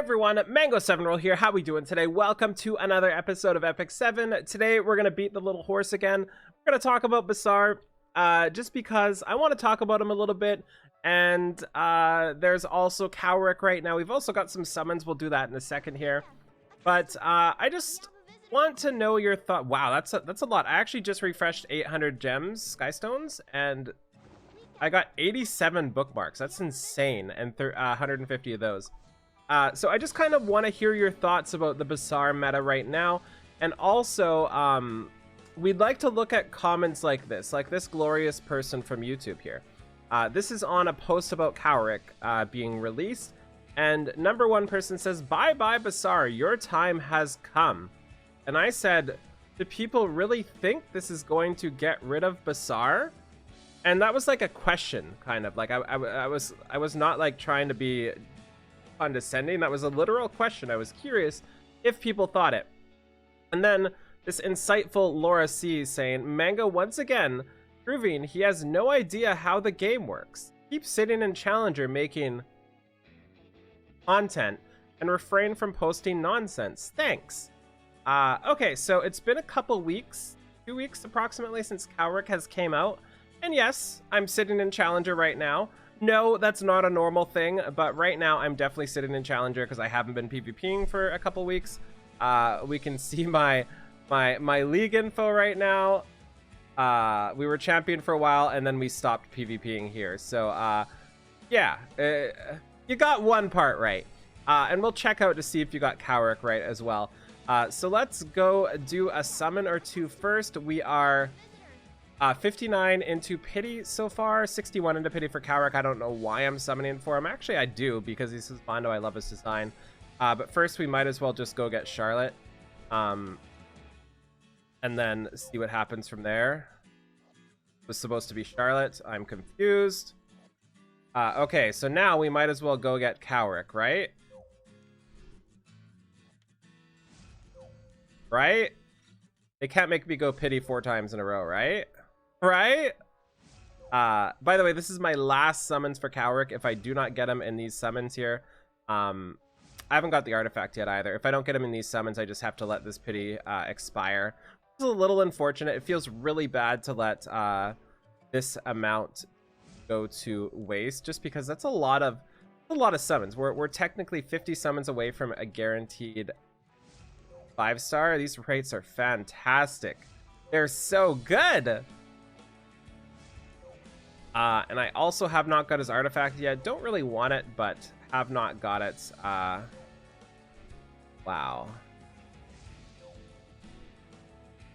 everyone, Mango7Roll here. How we doing today? Welcome to another episode of Epic 7. Today we're gonna beat the little horse again. We're gonna talk about Basar, just because I want to talk about him a little bit. And there's also Kawerik right now. We've also got some summons. We'll do that in a second here. But I just want to know your thought. Wow, that's a lot. I actually just refreshed 800 gems, Skystones, and I got 87 bookmarks. That's insane, and 150 of those. So I just kind of want to hear your thoughts about the Basar meta right now. And also, we'd like to look at comments like this glorious person from YouTube here. This is on a post about Kawerik being released. And number one person says, "Bye-bye, Basar, your time has come." And I said, do people really think this is going to get rid of Basar? And that was like a question, kind of. Like, I was not like trying to be condescending. That was a literal question. I was curious if people thought it. And then this insightful Laura C saying, "Mango once again proving he has no idea how the game works. Keep sitting in Challenger making content and refrain from posting nonsense. Thanks." Okay, so it's been a couple weeks, 2 weeks approximately, since Kawerik has came out. And yes, I'm sitting in Challenger right now. No, that's not a normal thing, but right now I'm definitely sitting in Challenger because I haven't been PvPing for a couple weeks. We can see my league info right now. We were champion for a while and then we stopped PvPing here. So yeah, you got one part right. And we'll check out to see if you got Kawerik right as well. So let's go do a summon or two first. We are 59 into pity so far, 61 into pity for Kawerik. I don't know why I'm summoning for him. Actually, I do, because he's Mondo. I love his design. But first, we might as well just go get Charlotte. And then see what happens from there. It was supposed to be Charlotte. I'm confused. Okay, so now we might as well go get Kawerik, right? Right? They can't make me go pity 4 times in a row, right? Right? By the way, this is my last summons for Kawerik. If I do not get him in these summons here, I haven't got the artifact yet either. If I don't get him in these summons, I just have to let this pity expire. It's a little unfortunate. It feels really bad to let this amount go to waste, just because that's a lot of summons. We're technically 50 summons away from a guaranteed 5-star. These rates are fantastic. They're so good. And I also have not got his artifact yet. Don't really want it, but have not got it. Wow.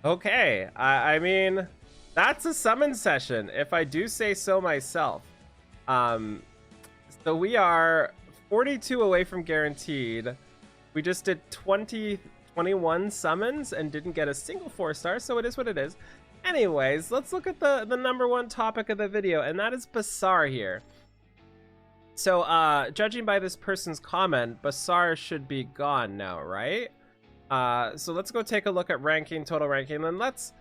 Okay. I mean, that's a summon session, if I do say so myself. So we are 42 away from guaranteed. We just did 21 summons and didn't get a single 4-star, so it is what it is. Anyways, let's look at the number one topic of the video, and that is Basar here. So, judging by this person's comment, Basar should be gone now, right? So let's go take a look at ranking, total ranking, and let's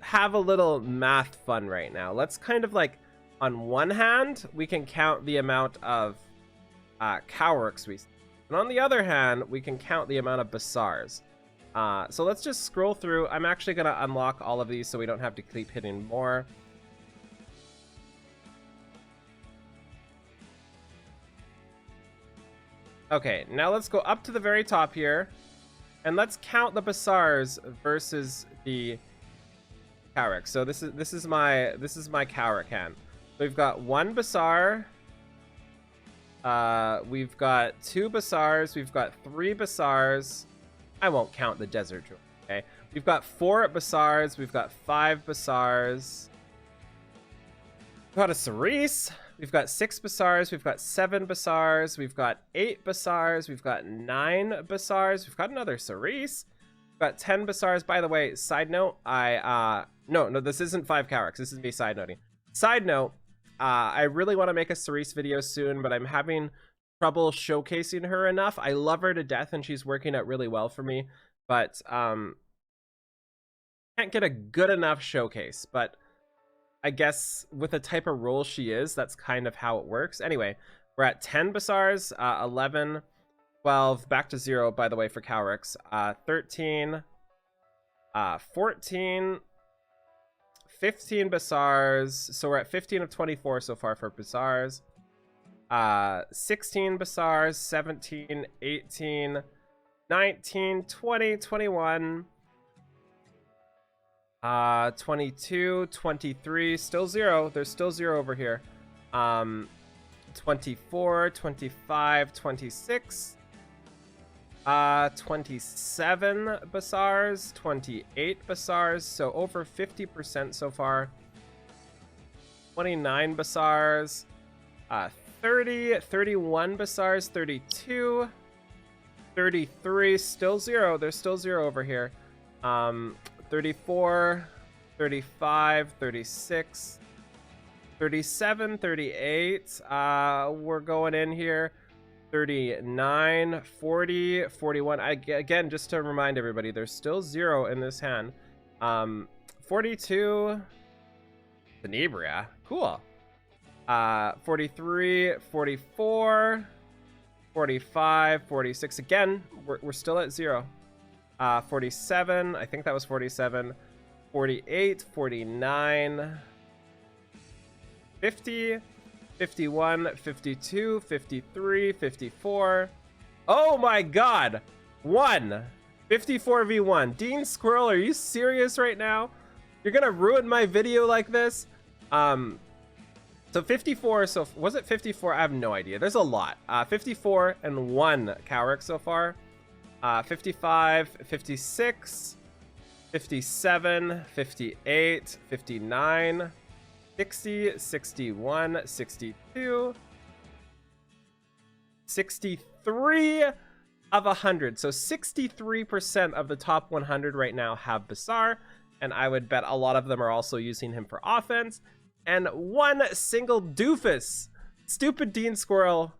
have a little math fun right now. Let's kind of like, on one hand, we can count the amount of Kaweriks we see. And on the other hand, we can count the amount of Basars. So let's just scroll through. I'm actually going to unlock all of these so we don't have to keep hitting more. Okay, now let's go up to the very top here. And let's count the Basars versus the Kawerik. So this is my Kawerik hand. We've got 1 Basar. We've got 2 Basars. We've got 3 Basars. I won't count the desert jewel, okay? We've got 4 Basars. We've got 5 Basars. We've got a Cerise. We've got 6 Basars. We've got 7 Basars. We've got 8 Basars. We've got 9 Basars. We've got another Cerise. We've got 10 Basars. By the way, side note, no, this isn't 5 Kaweriks. This is me side noting. Side note, I really want to make a Cerise video soon, but I'm having trouble showcasing her enough. I love her to death and she's working out really well for me, but can't get a good enough showcase. But I guess with the type of role she is, that's kind of how it works. Anyway, we're at 10 Basars, 11, 12, back to 0, by the way, for Kawerik's. 13, 14, 15 Basars. So we're at 15 of 24 so far for Basars. 16 Basars, 17, 18, 19, 20, 21, 22, 23, still 0. There's still 0 over here. 24, 25, 26, 27 Basars, 28 Basars, so over 50% so far. 29 Basars, 30, 31 Basars, 32, 33, still 0. There's still 0 over here. 34, 35, 36, 37, 38. We're going in here. 39, 40, 41. Again, just to remind everybody, there's still 0 in this hand. 42, Tenebria. Cool. 43, 44, 45, 46. Again, we're still at 0. 47, I think that was 47. 48, 49, 50, 51, 52, 53, 54. Oh my god! 54v1. Dean Squirrel, are you serious right now? You're gonna ruin my video like this? So 54, so was it 54? I have no idea. There's a lot. 54 and 1 Kawerik so far. 55, 56, 57, 58, 59, 60, 61, 62, 63 of 100. So 63% of the top 100 right now have Basar, and I would bet a lot of them are also using him for offense. And one single doofus, stupid Dean Squirrel,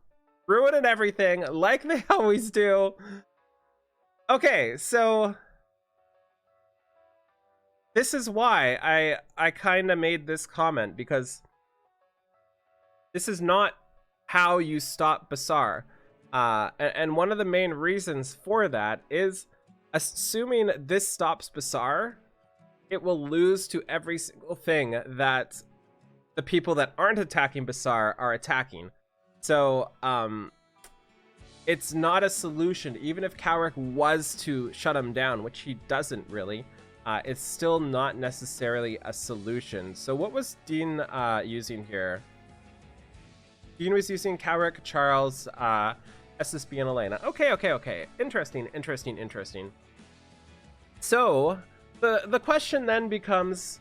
ruining everything like they always do. Okay, so this is why I kind of made this comment, because this is not how you stop Basar. And one of the main reasons for that is, assuming this stops Basar, it will lose to every single thing that the people that aren't attacking Basar are attacking. So, it's not a solution. Even if Kawerik was to shut him down, which he doesn't really, it's still not necessarily a solution. So what was Dean using here? Dean was using Kawerik, Charles, SSB, and Elena. Okay. Interesting. So the question then becomes,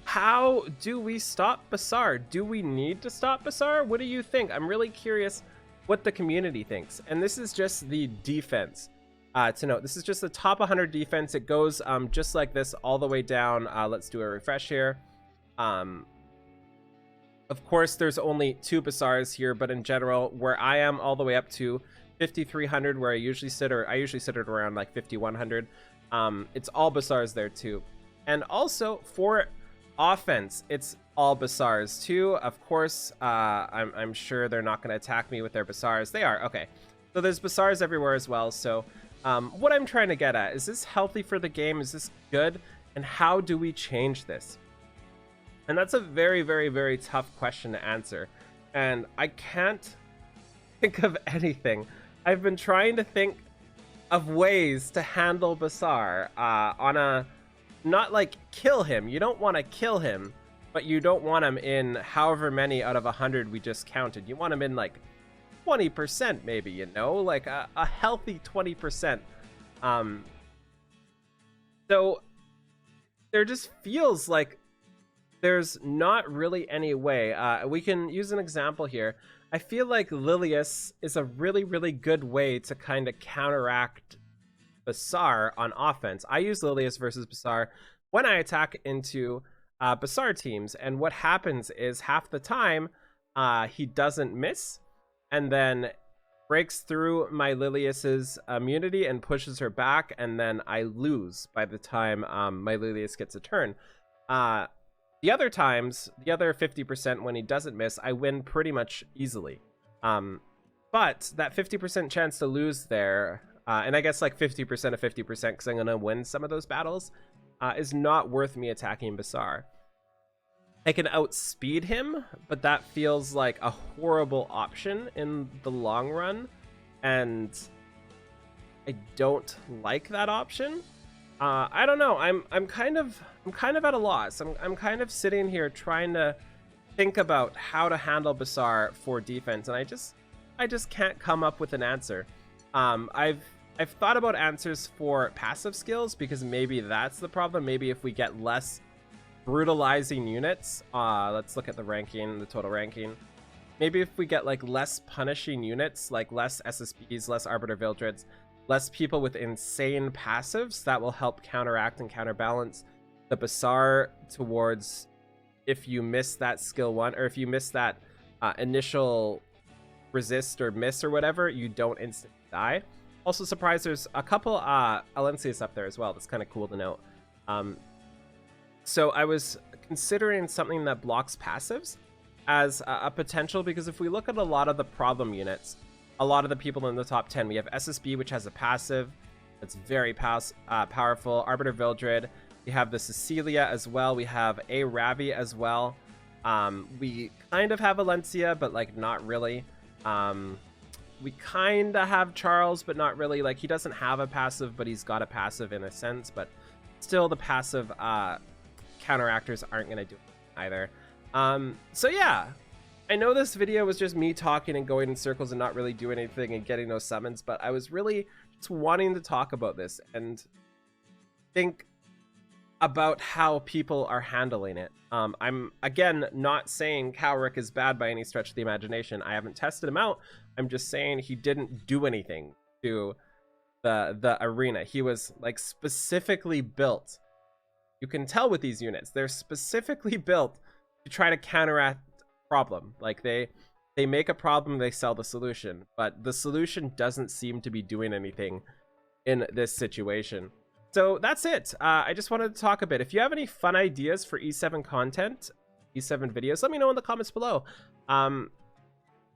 how do we stop Basar? Do we need to stop Basar? What do you think? I'm really curious what the community thinks. And this is just the defense. To note, this is just the top 100 defense. It goes just like this all the way down. Let's do a refresh here. Of course, there's only 2 Basars here, but in general, where I am all the way up to 5,300, where I usually sit, or I usually sit at around like 5,100. It's all Basars there too. And also for offense, it's all Basars too. Of course, I'm sure they're not going to attack me with their Basars. They are. Okay. So there's Basars everywhere as well. So what I'm trying to get at, is this healthy for the game? Is this good? And how do we change this? And that's a very, very, very tough question to answer. And I can't think of anything. I've been trying to think of ways to handle Basar on a, not like kill him. You don't want to kill him, but you don't want him in however many out of 100 we just counted. You want him in like 20% maybe, you know, like a healthy 20%. So there just feels like there's not really any way. We can use an example here. I feel like Lilius is a really, really good way to kind of counteract Basar on offense. I use Lilius versus Basar when I attack into Basar teams, and what happens is half the time he doesn't miss, and then breaks through my Lilius's immunity and pushes her back, and then I lose by the time my Lilius gets a turn. The other times, the other 50% when he doesn't miss, I win pretty much easily. But that 50% chance to lose there, and I guess like 50% of 50% because I'm going to win some of those battles, is not worth me attacking Basar. I can outspeed him, but that feels like a horrible option in the long run, and I don't like that option. I don't know. I'm kind of at a loss. I'm kind of sitting here trying to think about how to handle Basar for defense, and I just can't come up with an answer. I've thought about answers for passive skills because maybe that's the problem. Maybe if we get less brutalizing units, let's look at the ranking, the total ranking. Maybe if we get like less punishing units, like less SSBs, less Arbiter Vildreds, less people with insane passives, that will help counteract and counterbalance the Basar towards if you miss that skill 1, or if you miss that initial resist or miss or whatever, you don't instantly die. Also surprised there's a couple Alencias up there as well. That's kind of cool to note. So I was considering something that blocks passives as a potential, because if we look at a lot of the problem units, a lot of the people in the top 10, we have SSB, which has a passive that's very powerful. Arbiter Vildred. We have the Cecilia as well. We have a Ravi as well. We kind of have Alencia, but like not really. We kind of have Charles, but not really. Like, he doesn't have a passive, but he's got a passive in a sense. But still, the passive counteractors aren't going to do it either. So yeah, I know this video was just me talking and going in circles and not really doing anything and getting those summons, but I was really just wanting to talk about this and think about how people are handling it. I'm, again, not saying Kawerik is bad by any stretch of the imagination. I haven't tested him out. I'm just saying he didn't do anything to the arena. He was like specifically built. You can tell with these units, they're specifically built to try to counteract problem. Like they make a problem, they sell the solution, but the solution doesn't seem to be doing anything in this situation. So that's it. I just wanted to talk a bit. If you have any fun ideas for E7 content, E7 videos, let me know in the comments below.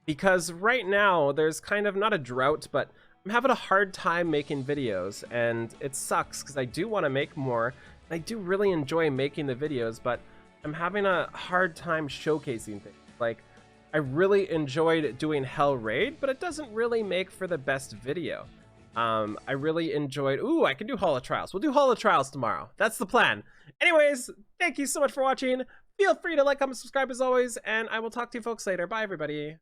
Because right now there's kind of not a drought, but I'm having a hard time making videos, and it sucks because I do want to make more. I do really enjoy making the videos, but I'm having a hard time showcasing things. Like, I really enjoyed doing Hell Raid, but it doesn't really make for the best video. I really enjoyed... Ooh, I can do Hall of Trials. We'll do Hall of Trials tomorrow. That's the plan. Anyways, thank you so much for watching. Feel free to like, comment, subscribe as always, and I will talk to you folks later. Bye, everybody.